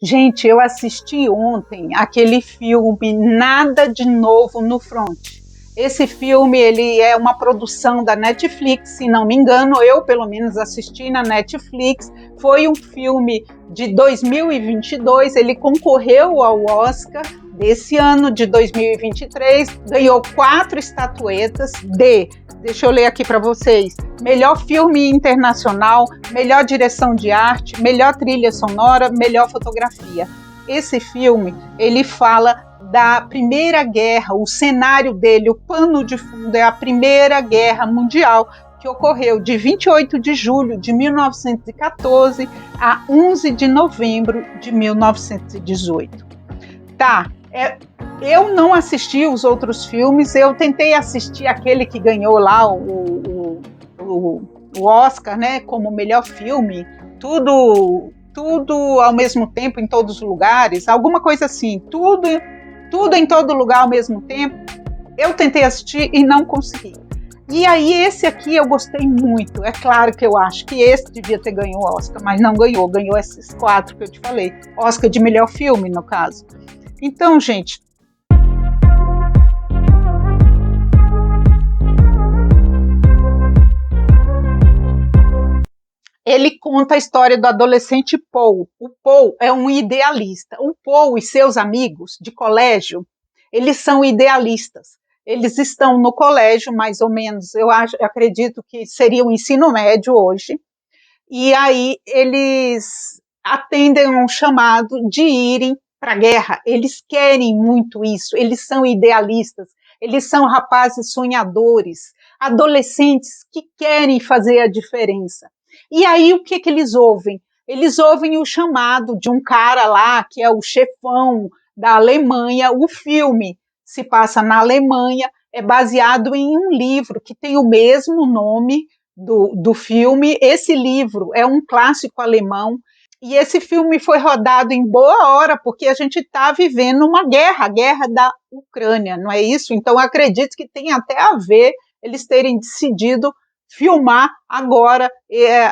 Gente, eu assisti ontem aquele filme Nada de Novo no Front. Esse filme ele é uma produção da Netflix, se não me engano, eu pelo menos assisti na Netflix. Foi um filme de 2022, ele concorreu ao Oscar desse ano de 2023, ganhou 4 estatuetas deixa eu ler aqui para vocês, melhor filme internacional, melhor direção de arte, melhor trilha sonora, melhor fotografia. Esse filme, ele fala da Primeira Guerra, o cenário dele, o pano de fundo é a Primeira Guerra Mundial, que ocorreu de 28 de julho de 1914 a 11 de novembro de 1918. Tá, eu não assisti os outros filmes, eu tentei assistir aquele que ganhou lá o Oscar, né, como melhor filme, tudo ao mesmo tempo em todos os lugares, alguma coisa assim, tudo em todo lugar ao mesmo tempo. Eu tentei assistir e não consegui. E aí esse aqui eu gostei muito. É claro que eu acho que esse devia ter ganho o Oscar, mas não ganhou. Ganhou esses 4 que eu te falei. Oscar de melhor filme, no caso. Então, gente, ele conta a história do adolescente Paul. O Paul é um idealista. O Paul e seus amigos de colégio, eles são idealistas. Eles estão no colégio, mais ou menos, eu acredito que seria o ensino médio hoje, e aí eles atendem um chamado de irem para a guerra. Eles querem muito isso, eles são idealistas, eles são rapazes sonhadores, adolescentes que querem fazer a diferença. E aí o que eles ouvem? Eles ouvem o chamado de um cara lá, que é o chefão da Alemanha. O filme se passa na Alemanha, é baseado em um livro que tem o mesmo nome do filme. Esse livro é um clássico alemão, e esse filme foi rodado em boa hora, porque a gente está vivendo uma guerra, a guerra da Ucrânia, não é isso? Então, acredito que tem até a ver eles terem decidido filmar agora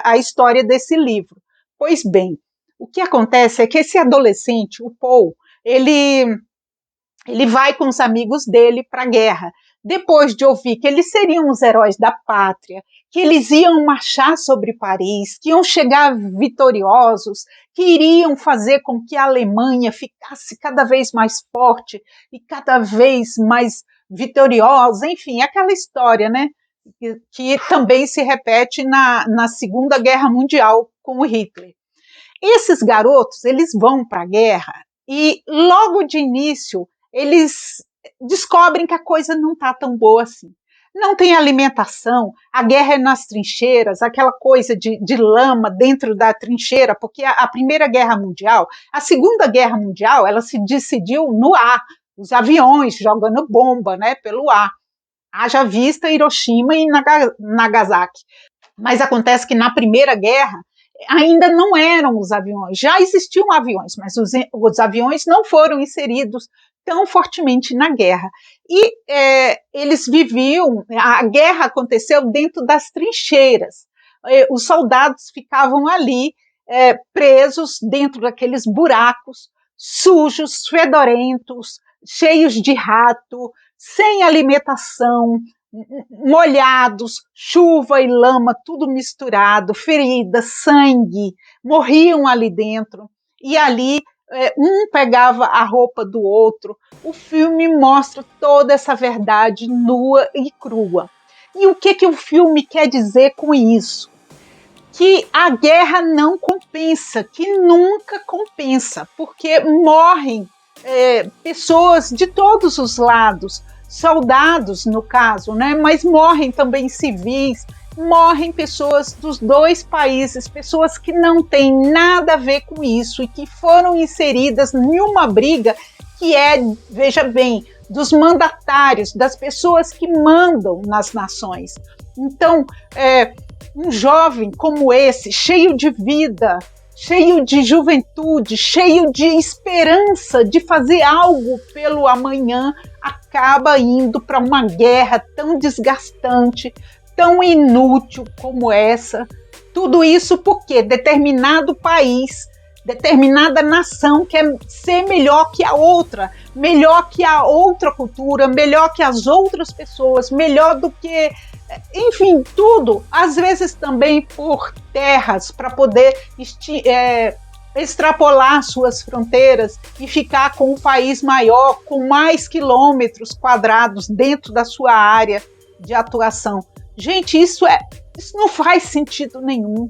a história desse livro. Pois bem, o que acontece é que esse adolescente, o Paul, ele vai com os amigos dele para a guerra. Depois de ouvir que eles seriam os heróis da pátria, que eles iam marchar sobre Paris, que iam chegar vitoriosos, que iriam fazer com que a Alemanha ficasse cada vez mais forte e cada vez mais vitoriosa, enfim, aquela história, né, que também se repete na Segunda Guerra Mundial com o Hitler. Esses garotos, eles vão para a guerra e logo de início eles descobrem que a coisa não está tão boa assim. Não tem alimentação, a guerra é nas trincheiras, aquela coisa de lama dentro da trincheira, porque a Primeira Guerra Mundial, a Segunda Guerra Mundial, ela se decidiu no ar, os aviões jogando bomba, né, pelo ar. Haja vista Hiroshima e Nagasaki. Mas acontece que na Primeira Guerra ainda não eram os aviões, já existiam aviões, mas os aviões não foram inseridos tão fortemente na guerra. E eles viviam, a guerra aconteceu dentro das trincheiras. Os soldados ficavam ali presos dentro daqueles buracos, sujos, fedorentos, cheios de rato, sem alimentação, molhados, chuva e lama, tudo misturado, feridas, sangue, morriam ali dentro. E ali um pegava a roupa do outro. O filme mostra toda essa verdade nua e crua. E o que o filme quer dizer com isso? Que a guerra não compensa, que nunca compensa, porque morrem pessoas de todos os lados, soldados no caso, né? Mas morrem também civis, morrem pessoas dos dois países, pessoas que não têm nada a ver com isso e que foram inseridas em uma briga que veja bem, dos mandatários, das pessoas que mandam nas nações. Então, um jovem como esse, cheio de vida, cheio de juventude, cheio de esperança de fazer algo pelo amanhã, acaba indo para uma guerra tão desgastante, tão inútil como essa. Tudo isso porque determinado país determinada nação quer ser melhor que a outra cultura, melhor que as outras pessoas, melhor do que, enfim, tudo. Às vezes também por terras, para poder extrapolar suas fronteiras e ficar com um país maior, com mais quilômetros quadrados dentro da sua área de atuação. Gente, isso não faz sentido nenhum.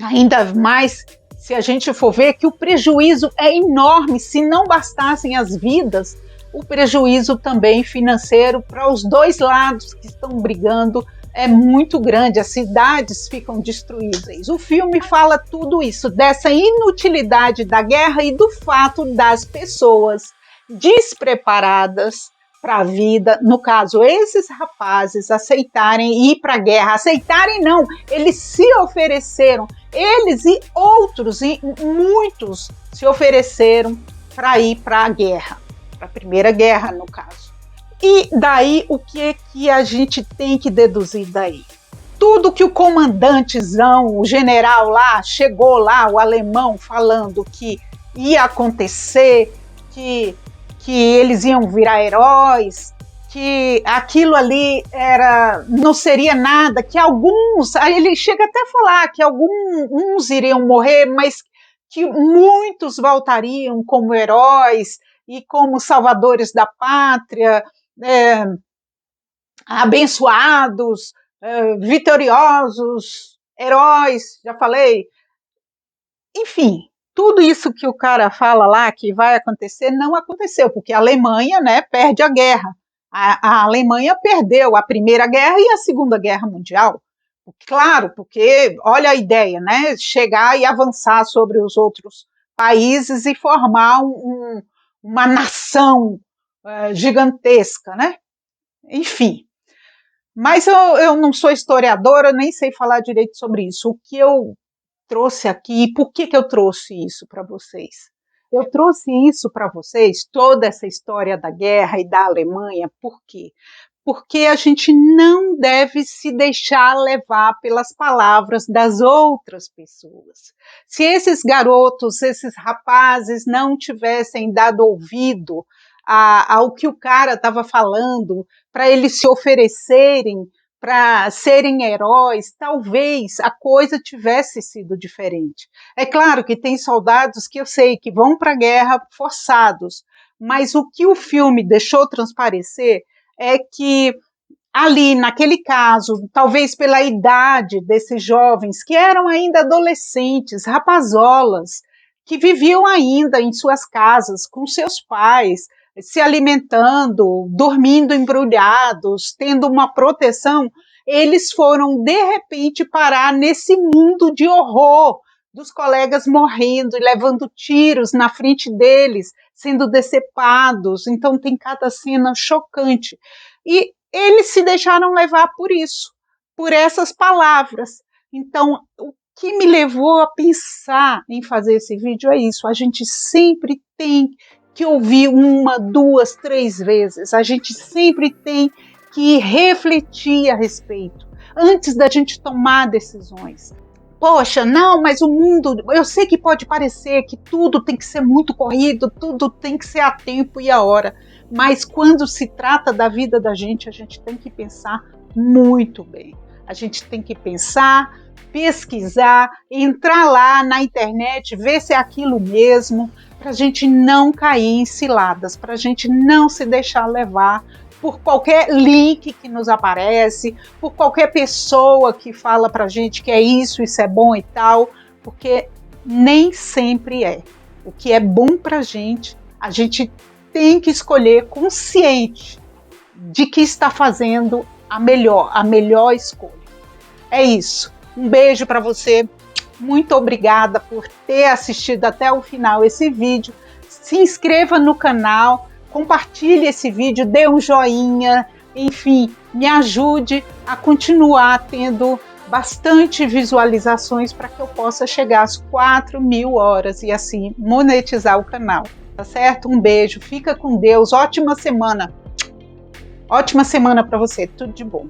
Ainda mais se a gente for ver que o prejuízo é enorme. Se não bastassem as vidas, o prejuízo também financeiro para os dois lados que estão brigando é muito grande. As cidades ficam destruídas. O filme fala tudo isso, dessa inutilidade da guerra e do fato das pessoas despreparadas para a vida, no caso, esses rapazes aceitarem ir para a guerra. Aceitarem não, eles se ofereceram, eles e outros, e muitos se ofereceram para ir para a guerra, para a Primeira Guerra, no caso. E daí, o que a gente tem que deduzir daí? Tudo que o comandantezão, o general lá, chegou lá, o alemão, falando que ia acontecer, que eles iam virar heróis, que aquilo ali não seria nada, que alguns, aí ele chega até a falar que uns iriam morrer, mas que muitos voltariam como heróis e como salvadores da pátria, abençoados, vitoriosos, heróis, já falei. Enfim, tudo isso que o cara fala lá que vai acontecer não aconteceu, porque a Alemanha, né, perde a guerra. A Alemanha perdeu a Primeira Guerra e a Segunda Guerra Mundial. Claro, porque olha a ideia, né, chegar e avançar sobre os outros países e formar uma nação gigantesca, né? Enfim. Mas eu não sou historiadora, nem sei falar direito sobre isso. O que eu trouxe aqui, e por que eu trouxe isso para vocês? Eu trouxe isso para vocês, toda essa história da guerra e da Alemanha, por quê? Porque a gente não deve se deixar levar pelas palavras das outras pessoas. Se esses garotos, esses rapazes não tivessem dado ouvido ao que o cara estava falando, para eles se oferecerem, para serem heróis, talvez a coisa tivesse sido diferente. É claro que tem soldados que eu sei que vão para a guerra forçados, mas o que o filme deixou transparecer é que ali, naquele caso, talvez pela idade desses jovens, que eram ainda adolescentes, rapazolas, que viviam ainda em suas casas com seus pais, se alimentando, dormindo embrulhados, tendo uma proteção, eles foram, de repente, parar nesse mundo de horror, dos colegas morrendo e levando tiros na frente deles, sendo decepados. Então tem cada cena chocante. E eles se deixaram levar por isso, por essas palavras. Então, o que me levou a pensar em fazer esse vídeo é isso. A gente sempre tem que ouvir 1, 2, 3 vezes. A gente sempre tem que refletir a respeito, antes da gente tomar decisões. Poxa, não, mas o mundo, eu sei que pode parecer que tudo tem que ser muito corrido, tudo tem que ser a tempo e a hora, mas quando se trata da vida da gente, a gente tem que pensar muito bem. A gente tem que pensar, pesquisar, entrar lá na internet, ver se é aquilo mesmo, para a gente não cair em ciladas, para a gente não se deixar levar por qualquer link que nos aparece, por qualquer pessoa que fala para a gente que é isso é bom e tal, porque nem sempre é. O que é bom para a gente tem que escolher consciente de que está fazendo a melhor escolha. É isso. Um beijo para você. Muito obrigada por ter assistido até o final esse vídeo. Se inscreva no canal, compartilhe esse vídeo, dê um joinha, enfim, me ajude a continuar tendo bastante visualizações para que eu possa chegar às 4.000 horas e assim monetizar o canal, tá certo? Um beijo, fica com Deus, ótima semana para você, tudo de bom.